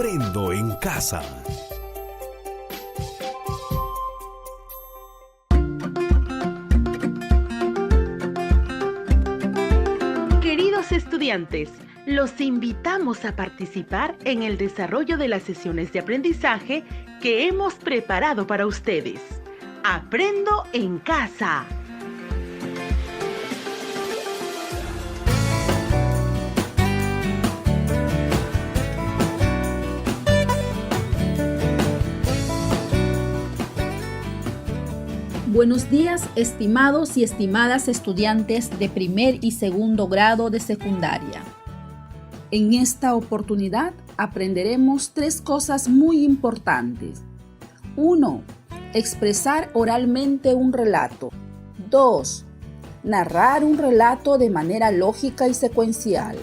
Aprendo en casa. Queridos estudiantes, los invitamos a participar en el desarrollo de las sesiones de aprendizaje que hemos preparado para ustedes. Aprendo en casa. Buenos días, estimados y estimadas estudiantes de primer y segundo grado de secundaria. En esta oportunidad aprenderemos 3 cosas muy importantes. 1. Expresar oralmente un relato. 2. Narrar un relato de manera lógica y secuencial.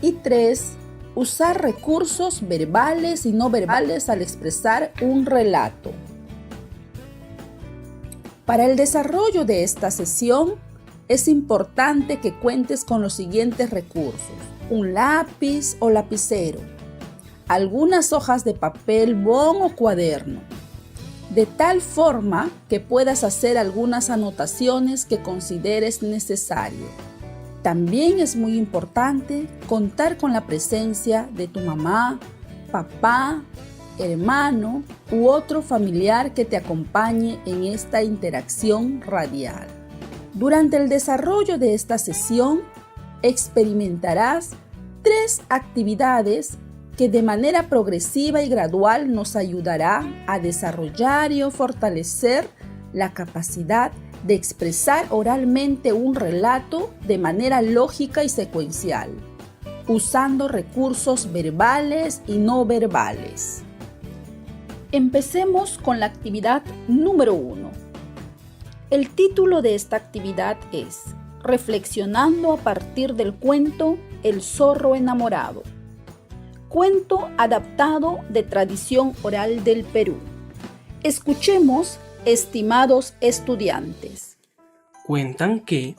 Y 3. Usar recursos verbales y no verbales al expresar un relato. Para el desarrollo de esta sesión, es importante que cuentes con los siguientes recursos: un lápiz o lapicero, algunas hojas de papel bond o cuaderno, de tal forma que puedas hacer algunas anotaciones que consideres necesario. También es muy importante contar con la presencia de tu mamá, papá, hermano u otro familiar que te acompañe en esta interacción radial. Durante el desarrollo de esta sesión, experimentarás 3 actividades que de manera progresiva y gradual nos ayudará a desarrollar y fortalecer la capacidad de expresar oralmente un relato de manera lógica y secuencial, usando recursos verbales y no verbales. Empecemos con la actividad número 1. El título de esta actividad es Reflexionando a partir del cuento El zorro enamorado. Cuento adaptado de tradición oral del Perú. Escuchemos, estimados estudiantes. Cuentan que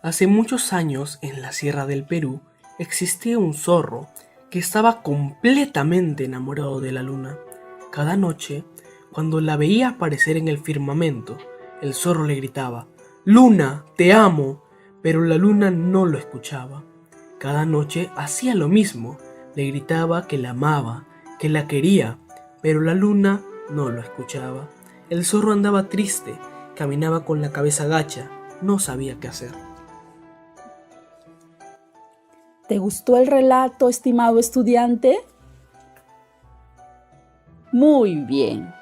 hace muchos años en la sierra del Perú existía un zorro que estaba completamente enamorado de la luna. Cada noche, cuando la veía aparecer en el firmamento, el zorro le gritaba: «Luna, te amo», pero la luna no lo escuchaba. Cada noche hacía lo mismo, le gritaba que la amaba, que la quería, pero la luna no lo escuchaba. El zorro andaba triste, caminaba con la cabeza gacha, no sabía qué hacer. ¿Te gustó el relato, estimado estudiante? Muy bien.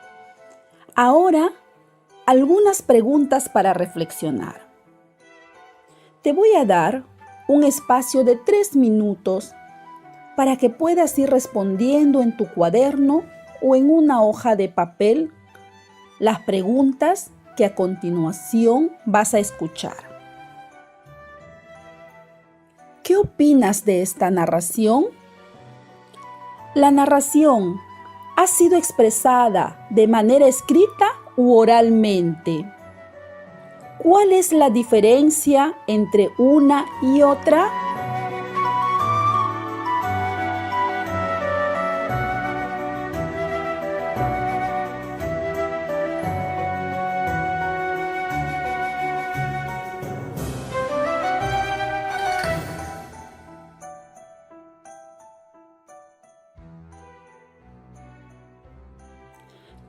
Ahora, algunas preguntas para reflexionar. Te voy a dar un espacio de 3 minutos para que puedas ir respondiendo en tu cuaderno o en una hoja de papel las preguntas que a continuación vas a escuchar. ¿Qué opinas de esta narración? La narración ¿ha sido expresada de manera escrita u oralmente? ¿Cuál es la diferencia entre una y otra?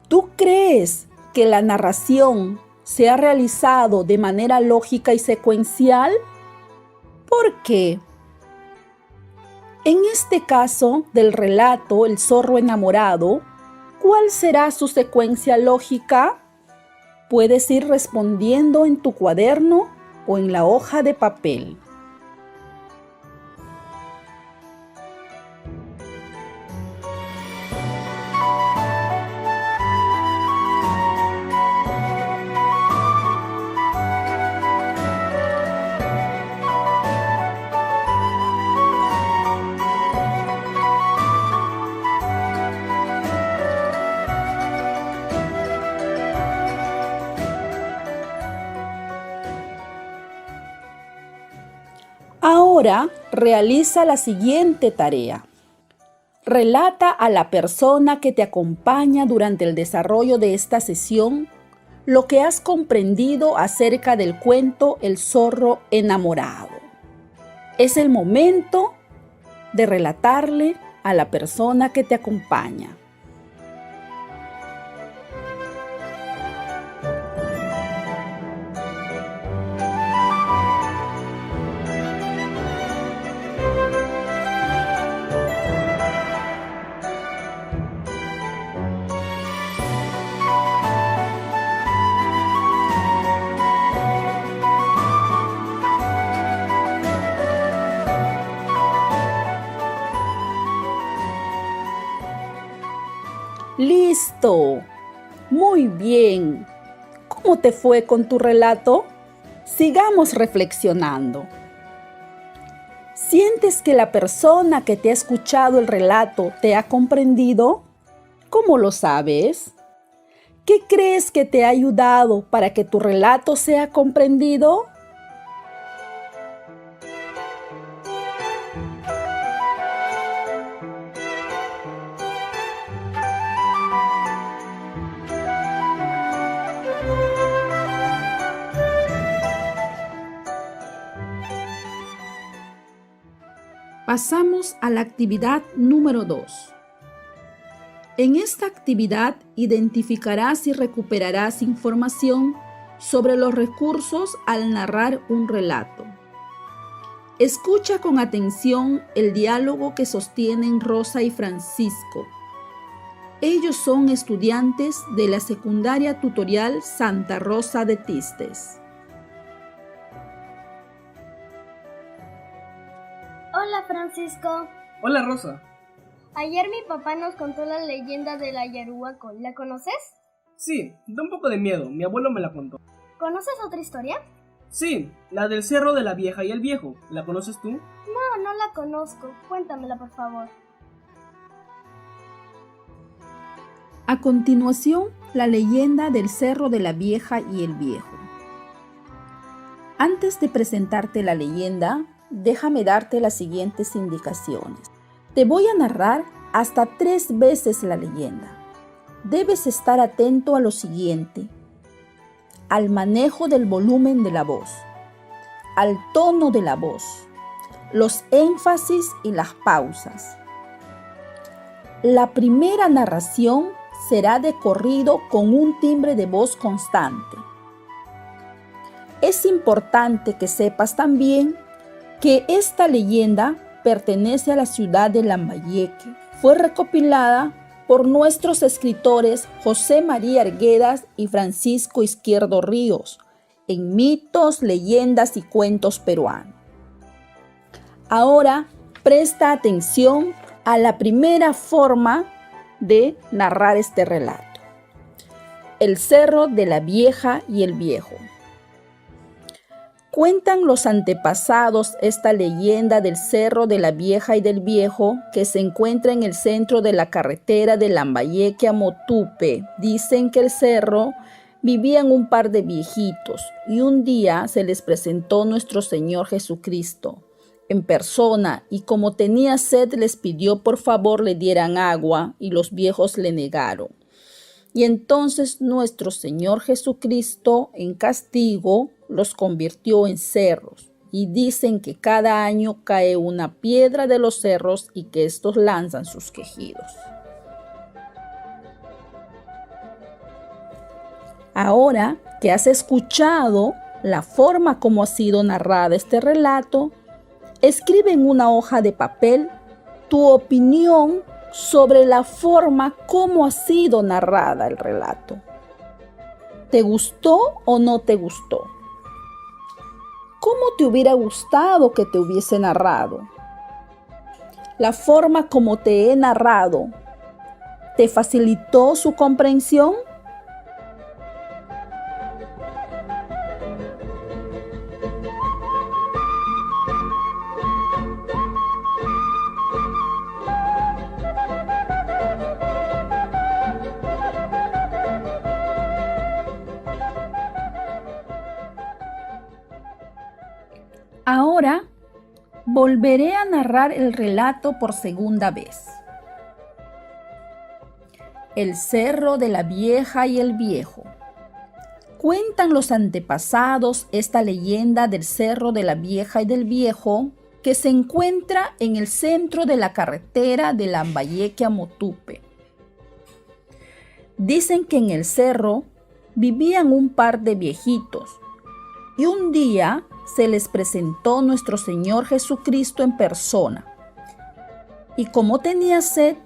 ¿Tú crees que la narración se ha realizado de manera lógica y secuencial? ¿Por qué? En este caso del relato El zorro enamorado, ¿cuál será su secuencia lógica? Puedes ir respondiendo en tu cuaderno o en la hoja de papel. Ahora realiza la siguiente tarea. Relata a la persona que te acompaña durante el desarrollo de esta sesión lo que has comprendido acerca del cuento El zorro enamorado. Es el momento de relatarle a la persona que te acompaña. ¡Listo! Muy bien. ¿Cómo te fue con tu relato? Sigamos reflexionando. ¿Sientes que la persona que te ha escuchado el relato te ha comprendido? ¿Cómo lo sabes? ¿Qué crees que te ha ayudado para que tu relato sea comprendido? Pasamos a la actividad número 2. En esta actividad identificarás y recuperarás información sobre los recursos al narrar un relato. Escucha con atención el diálogo que sostienen Rosa y Francisco. Ellos son estudiantes de la secundaria tutorial Santa Rosa de Tistes. Hola, Francisco. Hola, Rosa. Ayer mi papá nos contó la leyenda de la Yaruaco. ¿La conoces? Sí, da un poco de miedo. Mi abuelo me la contó. ¿Conoces otra historia? Sí, la del cerro de la vieja y el viejo. ¿La conoces tú? No la conozco. Cuéntamela, por favor. A continuación, la leyenda del cerro de la vieja y el viejo. Antes de presentarte la leyenda, déjame darte las siguientes indicaciones. Te voy a narrar hasta 3 veces la leyenda. Debes estar atento a lo siguiente: al manejo del volumen de la voz, al tono de la voz, los énfasis y las pausas. La primera narración será de corrido con un timbre de voz constante. Es importante que sepas también que esta leyenda pertenece a la ciudad de Lambayeque. Fue recopilada por nuestros escritores José María Arguedas y Francisco Izquierdo Ríos en Mitos, Leyendas y Cuentos Peruanos. Ahora presta atención a la primera forma de narrar este relato: el cerro de la vieja y el viejo. Cuentan los antepasados esta leyenda del cerro de la vieja y del viejo, que se encuentra en el centro de la carretera de Lambayeque a Motupe. Dicen que el cerro vivían un par de viejitos y un día se les presentó nuestro Señor Jesucristo en persona, y como tenía sed les pidió por favor le dieran agua, y los viejos le negaron. Y entonces nuestro Señor Jesucristo, en castigo, los convirtió en cerros. Y dicen que cada año cae una piedra de los cerros y que estos lanzan sus quejidos. Ahora que has escuchado la forma como ha sido narrada este relato, escribe en una hoja de papel tu opinión sobre la forma como ha sido narrada el relato. ¿Te gustó o no te gustó? ¿Cómo te hubiera gustado que te hubiese narrado? ¿La forma como te he narrado te facilitó su comprensión? Ahora volveré a narrar el relato por segunda vez. El cerro de la vieja y el viejo. Cuentan los antepasados esta leyenda del cerro de la vieja y del viejo que se encuentra en el centro de la carretera de Lambayeque a Motupe. Dicen que en el cerro vivían un par de viejitos y un día se les presentó nuestro Señor Jesucristo en persona. Y como tenía sed,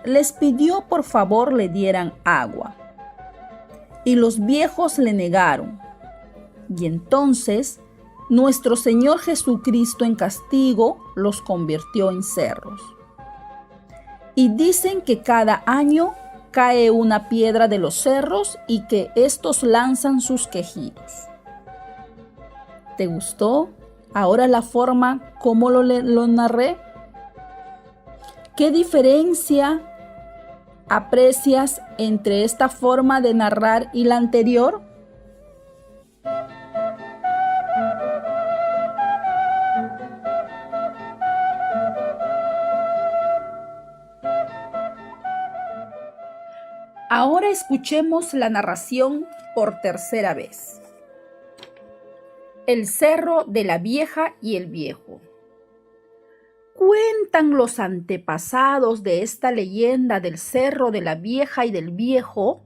les pidió por favor le dieran agua. Y los viejos le negaron. Y entonces nuestro Señor Jesucristo en castigo los convirtió en cerros. Y dicen que cada año cae una piedra de los cerros y que estos lanzan sus quejidos. ¿Te gustó ahora la forma como lo narré? ¿Qué diferencia aprecias entre esta forma de narrar y la anterior? Ahora escuchemos la narración por tercera vez. El cerro de la vieja y el viejo. Cuentan los antepasados de esta leyenda del cerro de la vieja y del viejo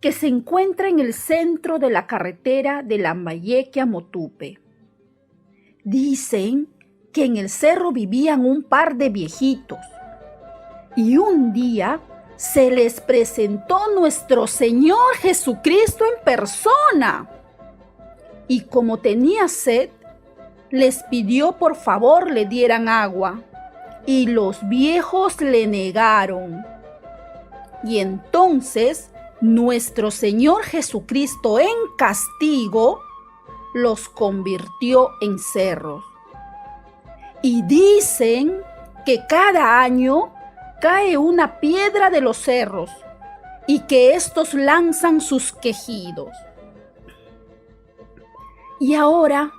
que se encuentra en el centro de la carretera de Lambayeque a Motupe. Dicen que en el cerro vivían un par de viejitos y un día se les presentó nuestro Señor Jesucristo en persona. Y como tenía sed, les pidió por favor le dieran agua. Y los viejos le negaron. Y entonces nuestro Señor Jesucristo en castigo los convirtió en cerros. Y dicen que cada año cae una piedra de los cerros y que estos lanzan sus quejidos. Y ahora,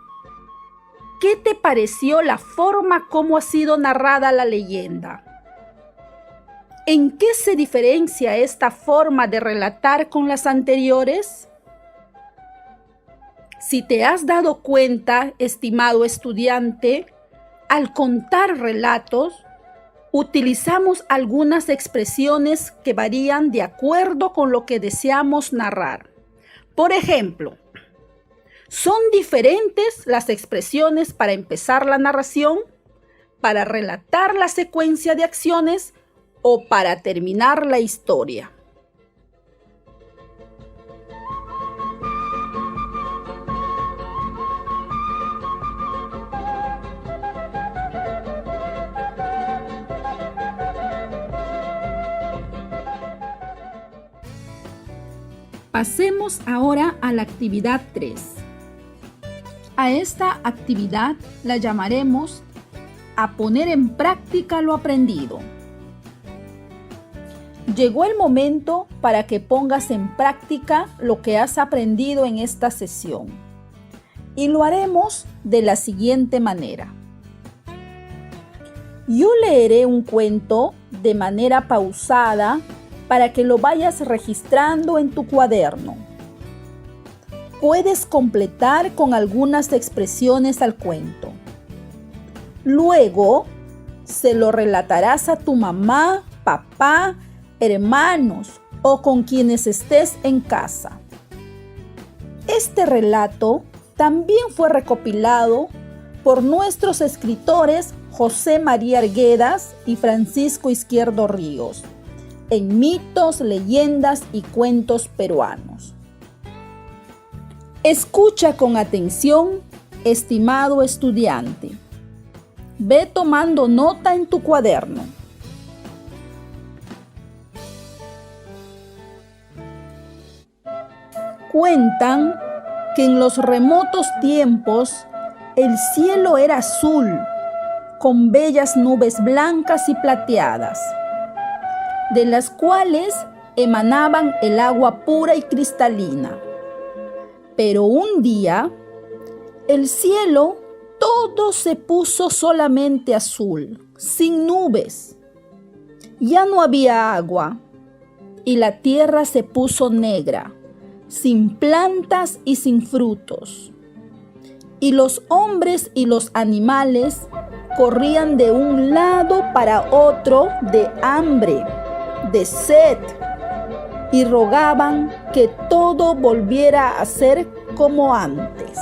¿qué te pareció la forma como ha sido narrada la leyenda? ¿En qué se diferencia esta forma de relatar con las anteriores? Si te has dado cuenta, estimado estudiante, al contar relatos, utilizamos algunas expresiones que varían de acuerdo con lo que deseamos narrar. Por ejemplo, son diferentes las expresiones para empezar la narración, para relatar la secuencia de acciones o para terminar la historia. Pasemos ahora a la actividad 3. A esta actividad la llamaremos a poner en práctica lo aprendido. Llegó el momento para que pongas en práctica lo que has aprendido en esta sesión. Y lo haremos de la siguiente manera. Yo leeré un cuento de manera pausada para que lo vayas registrando en tu cuaderno. Puedes completar con algunas expresiones al cuento. Luego, se lo relatarás a tu mamá, papá, hermanos o con quienes estés en casa. Este relato también fue recopilado por nuestros escritores José María Arguedas y Francisco Izquierdo Ríos en Mitos, Leyendas y Cuentos Peruanos. Escucha con atención, estimado estudiante. Ve tomando nota en tu cuaderno. Cuentan que en los remotos tiempos el cielo era azul, con bellas nubes blancas y plateadas, de las cuales emanaban el agua pura y cristalina. Pero un día, el cielo todo se puso solamente azul, sin nubes. Ya no había agua. y la tierra se puso negra, sin plantas y sin frutos. Y los hombres y los animales corrían de un lado para otro de hambre, de sed, y rogaban que todo volviera a ser como antes.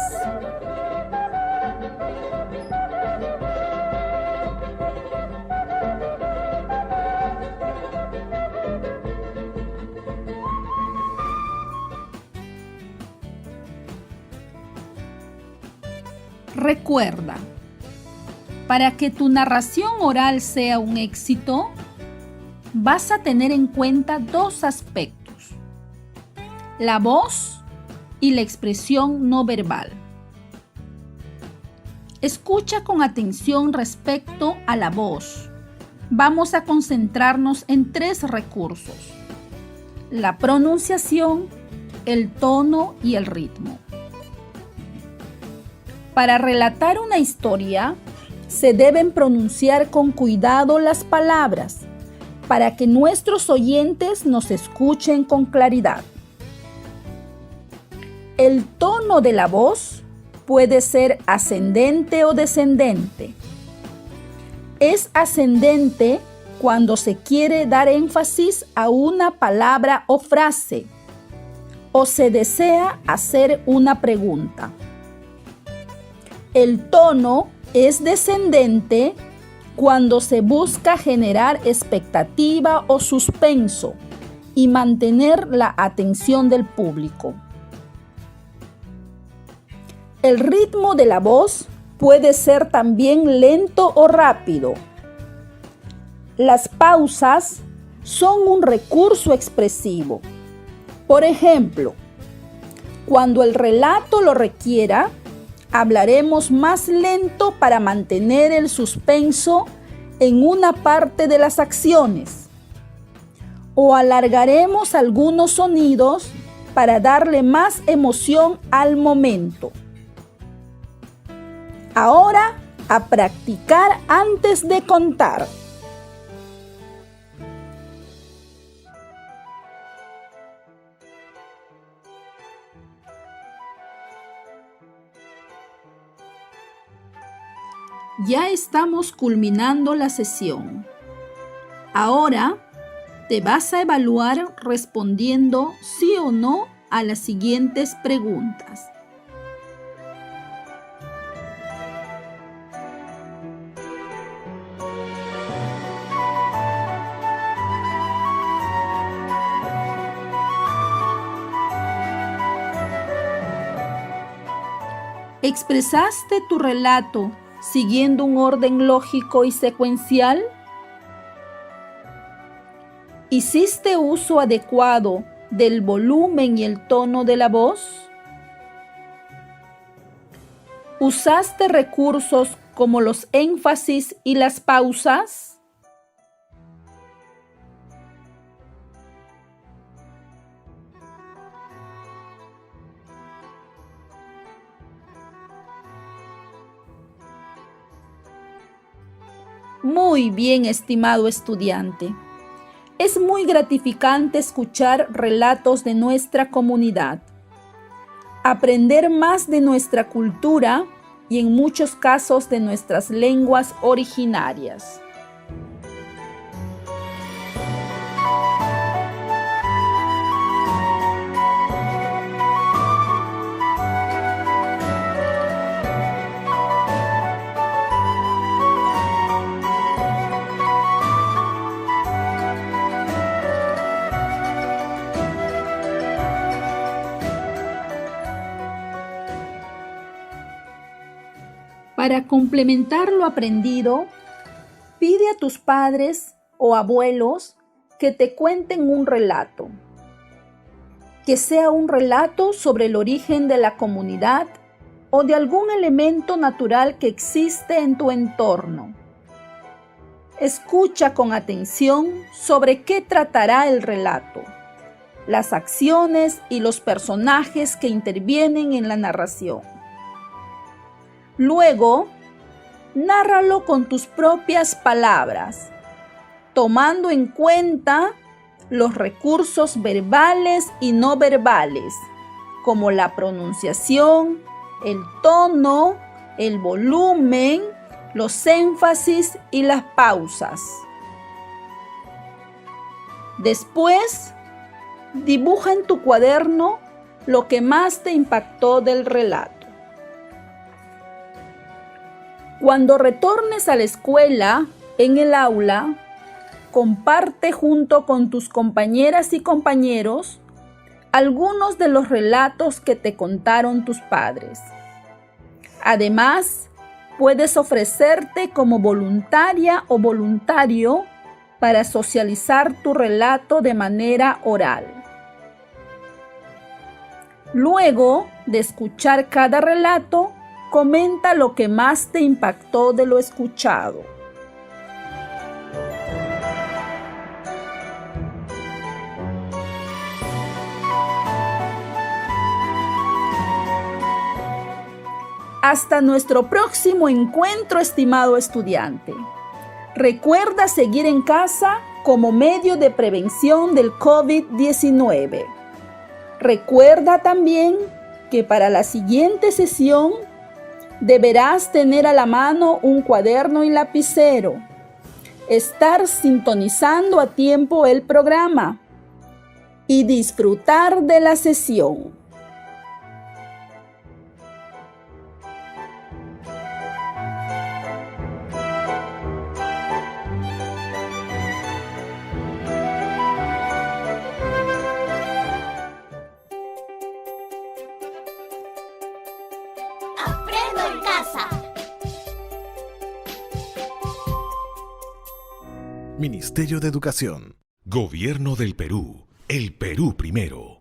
Recuerda, para que tu narración oral sea un éxito, vas a tener en cuenta dos aspectos: la voz y la expresión no verbal. Escucha con atención respecto a la voz. Vamos a concentrarnos en 3 recursos: la pronunciación, el tono y el ritmo. Para relatar una historia, se deben pronunciar con cuidado las palabras para que nuestros oyentes nos escuchen con claridad. El tono de la voz puede ser ascendente o descendente. Es ascendente cuando se quiere dar énfasis a una palabra o frase o se desea hacer una pregunta. El tono es descendente cuando se busca generar expectativa o suspenso y mantener la atención del público. El ritmo de la voz puede ser también lento o rápido. Las pausas son un recurso expresivo. Por ejemplo, cuando el relato lo requiera, hablaremos más lento para mantener el suspenso en una parte de las acciones, o alargaremos algunos sonidos para darle más emoción al momento. Ahora, a practicar antes de contar. Ya estamos culminando la sesión. Ahora te vas a evaluar respondiendo sí o no a las siguientes preguntas. ¿Expresaste tu relato siguiendo un orden lógico y secuencial? ¿Hiciste uso adecuado del volumen y el tono de la voz? ¿Usaste recursos como los énfasis y las pausas? Muy bien, estimado estudiante. Es muy gratificante escuchar relatos de nuestra comunidad, aprender más de nuestra cultura y en muchos casos de nuestras lenguas originarias. Para complementar lo aprendido, pide a tus padres o abuelos que te cuenten un relato. Que sea un relato sobre el origen de la comunidad o de algún elemento natural que existe en tu entorno. Escucha con atención sobre qué tratará el relato, las acciones y los personajes que intervienen en la narración. Luego, nárralo con tus propias palabras, tomando en cuenta los recursos verbales y no verbales, como la pronunciación, el tono, el volumen, los énfasis y las pausas. Después, dibuja en tu cuaderno lo que más te impactó del relato. Cuando retornes a la escuela, en el aula, comparte junto con tus compañeras y compañeros algunos de los relatos que te contaron tus padres. Además, puedes ofrecerte como voluntaria o voluntario para socializar tu relato de manera oral. Luego de escuchar cada relato, comenta lo que más te impactó de lo escuchado. Hasta nuestro próximo encuentro, estimado estudiante. Recuerda seguir en casa como medio de prevención del COVID-19. Recuerda también que para la siguiente sesión deberás tener a la mano un cuaderno y lapicero, estar sintonizando a tiempo el programa y disfrutar de la sesión. Aprendo en casa. Ministerio de Educación. Gobierno del Perú. El Perú primero.